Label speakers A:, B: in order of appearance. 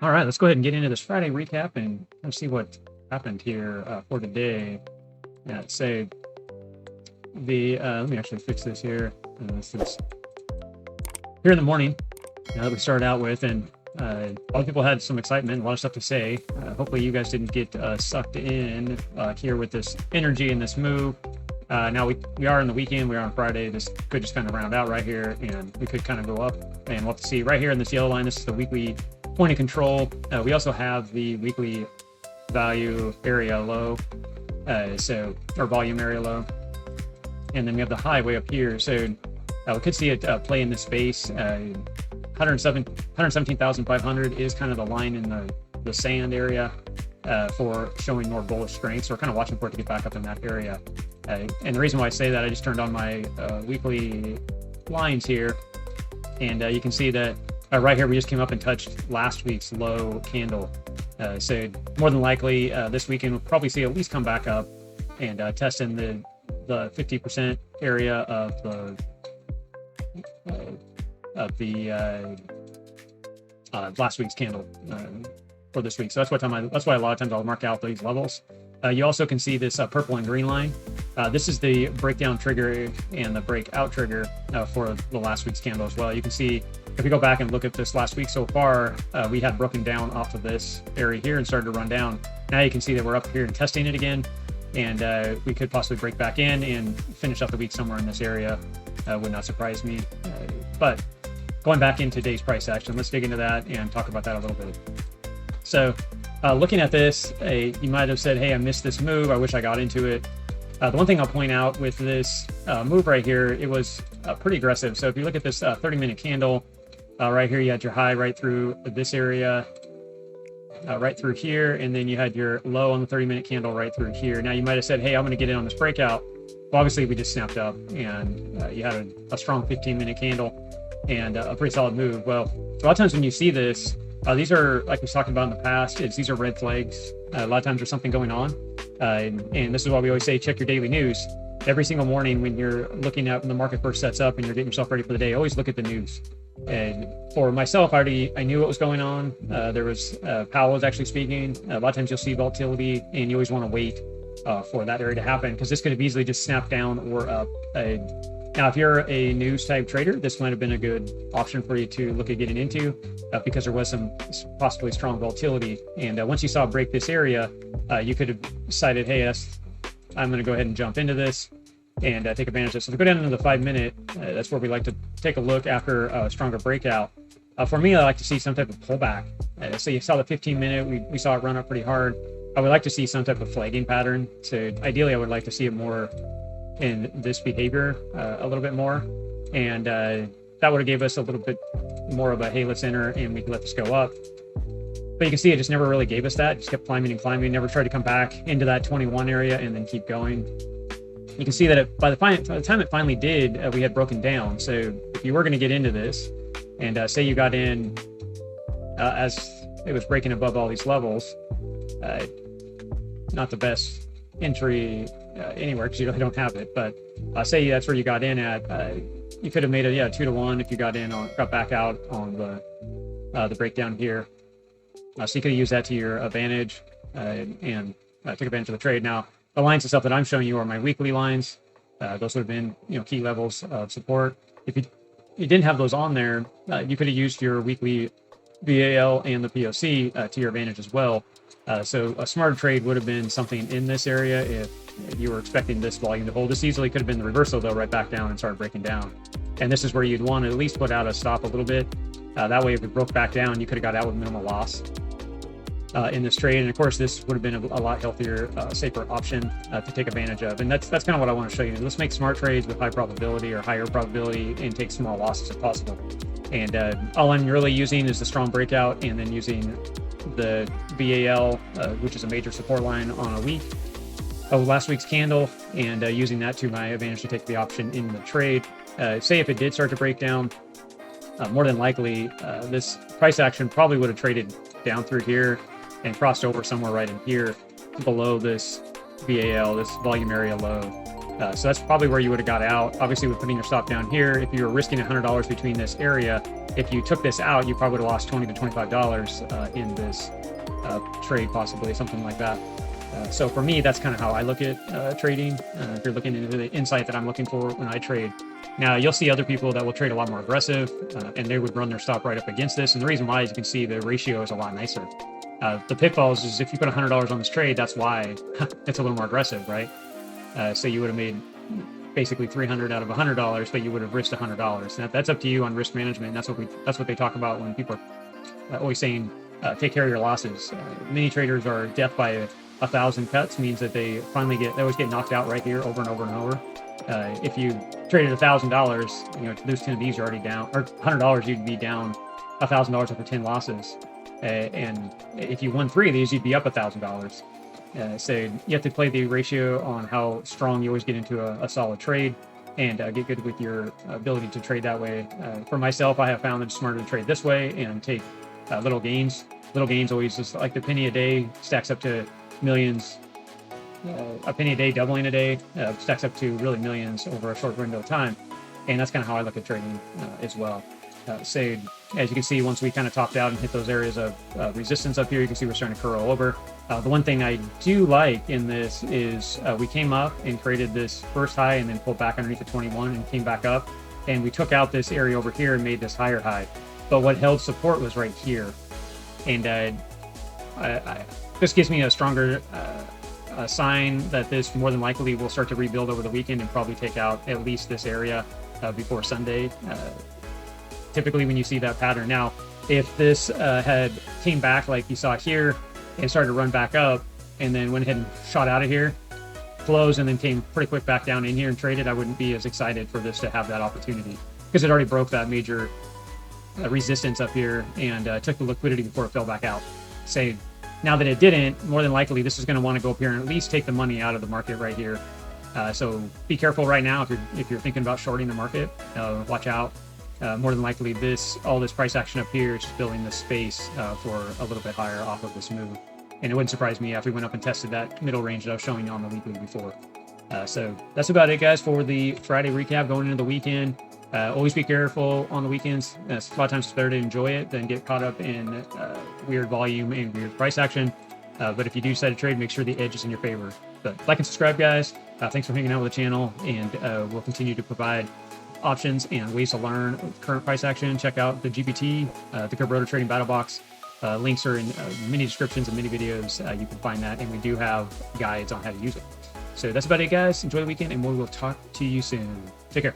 A: All right, let's go ahead and get into this Friday recap and let's see what happened here for today. Yeah, so let me actually fix this here. This is here in the morning that we started out with, and a lot of people had some excitement, a lot of stuff to say. Hopefully, you guys didn't get sucked in here with this energy and this move. Now we are in the weekend. We are on Friday. This could just kind of round out right here, and we could kind of go up. And we'll have to see right here in this yellow line. This is the weekly point of control. We also have the weekly value area low, or volume area low, and then we have the high way up here. So we could see it play in this space. 117,500 is kind of the line in the sand area for showing more bullish strength. So we're kind of watching for it to get back up in that area. And the reason why I say that, I just turned on my weekly lines here, and you can see that right here we just came up and touched last week's low candle. So more than likely this weekend we'll probably see at least come back up and test in the 50% area of the last week's candle for this week. So that's why a lot of times I'll mark out these levels. You also can see this purple and green line. This is the breakdown trigger and the breakout trigger for the last week's candle as well. You can see if we go back and look at this last week so far, we had broken down off of this area here and started to run down. Now you can see that we're up here and testing it again, and we could possibly break back in and finish up the week somewhere in this area. Would not surprise me. But going back into today's price action, let's dig into that and talk about that a little bit. So looking at this, you might have said, hey, I missed this move. I wish I got into it. The one thing I'll point out with this move right here, it was pretty aggressive. So if you look at this 30-minute candle, right here, you had your high right through this area, right through here, and then you had your low on the 30-minute candle right through here. Now you might have said, hey, I'm going to get in on this breakout. Well, obviously we just snapped up, and you had a strong 15-minute candle and a pretty solid move. Well, a lot of times when you see this, these are, like we was talking about in the past, these are red flags. A lot of times there's something going on. And this is why we always say, check your daily news. Every single morning when you're looking at when the market first sets up and you're getting yourself ready for the day, always look at the news. And for myself, I knew what was going on. There was Powell was actually speaking. A lot of times you'll see volatility, and you always want to wait for that area to happen, because this could have easily just snapped down or up. Now, if you're a news type trader, this might have been a good option for you to look at getting into because there was some possibly strong volatility. And once you saw it break this area, you could have decided, hey, I'm going to go ahead and jump into this and take advantage of this. So if we go down into the 5-minute, that's where we like to take a look after a stronger breakout. For me, I like to see some type of pullback. So you saw the 15-minute, we saw it run up pretty hard. I would like to see some type of flagging pattern. So ideally, I would like to see it more in this behavior a little bit more, and that would have gave us a little bit more of a, hey, let's enter and we can let this go up. But you can see it just never really gave us that. It just kept climbing and climbing, never tried to come back into that 21 area and then keep going. You can see that by the time it finally did, we had broken down. So if you were going to get into this, and say you got in as it was breaking above all these levels, not the best entry anywhere because you really don't have it. But say that's where you got in at, you could have made a 2-to-1 if you got back out on the breakdown here. So you could have used that to your advantage and took advantage of the trade. Now the lines and stuff that I'm showing you are my weekly lines. Those would have been key levels of support. If you didn't have those on there, you could have used your weekly VAL and the POC to your advantage as well. So a smarter trade would have been something in this area if you were expecting this volume to hold. This easily could have been the reversal, though, right back down and started breaking down. And this is where you'd want to at least put out a stop a little bit. That way, if it broke back down, you could have got out with minimal loss in this trade. And of course, this would have been a lot healthier, safer option to take advantage of. And that's kind of what I want to show you. Let's make smart trades with high probability or higher probability and take small losses if possible. And all I'm really using is the strong breakout, and then using the VAL, which is a major support line on a week of last week's candle, and using that to my advantage to take the option in the trade. Say if it did start to break down, more than likely this price action probably would have traded down through here and crossed over somewhere right in here below this VAL, this volume area low. So that's probably where you would have got out. Obviously, with putting your stop down here, if you were risking $100 between this area, if you took this out, you probably would have lost $20 to $25 in this trade, possibly something like that. So for me, that's kind of how I look at trading. If you're looking into the insight that I'm looking for when I trade. Now, you'll see other people that will trade a lot more aggressive, and they would run their stop right up against this. And the reason why, as you can see, the ratio is a lot nicer. The pitfalls is if you put $100 on this trade, that's why it's a little more aggressive, right? So you would have made basically $300 out of $100, but you would have risked $100. That's up to you on risk management. That's what they talk about when people are always saying, take care of your losses. Many traders are death by 1,000 cuts, means that they always get knocked out right here over and over and over. If you traded $1,000, to lose 10 of these, you're already down, or $100, you'd be down $1,000 after 10 losses. And if you won 3 of these, you'd be up $1,000. So you have to play the ratio on how strong you always get into a solid trade, and get good with your ability to trade that way. For myself, I have found that it's smarter to trade this way and take little gains. Little gains always, just like the penny a day stacks up to millions. A penny a day, doubling a day, stacks up to really millions over a short window of time. And that's kind of how I look at trading as well. So as you can see, once we kind of topped out and hit those areas of resistance up here, you can see we're starting to curl over. The one thing I do like in this is we came up and created this first high and then pulled back underneath the 21 and came back up. And we took out this area over here and made this higher high. But what held support was right here. And this gives me a stronger sign that this more than likely will start to rebuild over the weekend and probably take out at least this area before Sunday. Typically when you see that pattern. Now, if this had came back like you saw here and started to run back up and then went ahead and shot out of here, closed, and then came pretty quick back down in here and traded, I wouldn't be as excited for this to have that opportunity, because it already broke that major resistance up here and took the liquidity before it fell back out. Say, now that it didn't, more than likely this is going to want to go up here and at least take the money out of the market right here. So be careful right now if you're thinking about shorting the market. Watch out. More than likely all this price action up here is just building the space for a little bit higher off of this move. And it wouldn't surprise me if we went up and tested that middle range that I was showing you on the weekly before. So that's about it, guys, for the Friday recap going into the weekend. Always be careful on the weekends. A lot of times it's better to enjoy it than get caught up in weird volume and weird price action. But if you do set a trade, make sure the edge is in your favor. But like and subscribe, guys. Thanks for hanging out with the channel, and we'll continue to provide options and ways to learn current price action. Check out the GPT, the Kabroda Trading Battle Box. Links are in many descriptions and many videos. You can find that, and we do have guides on how to use it. So that's about it, guys. Enjoy the weekend, and we will talk to you soon. Take care.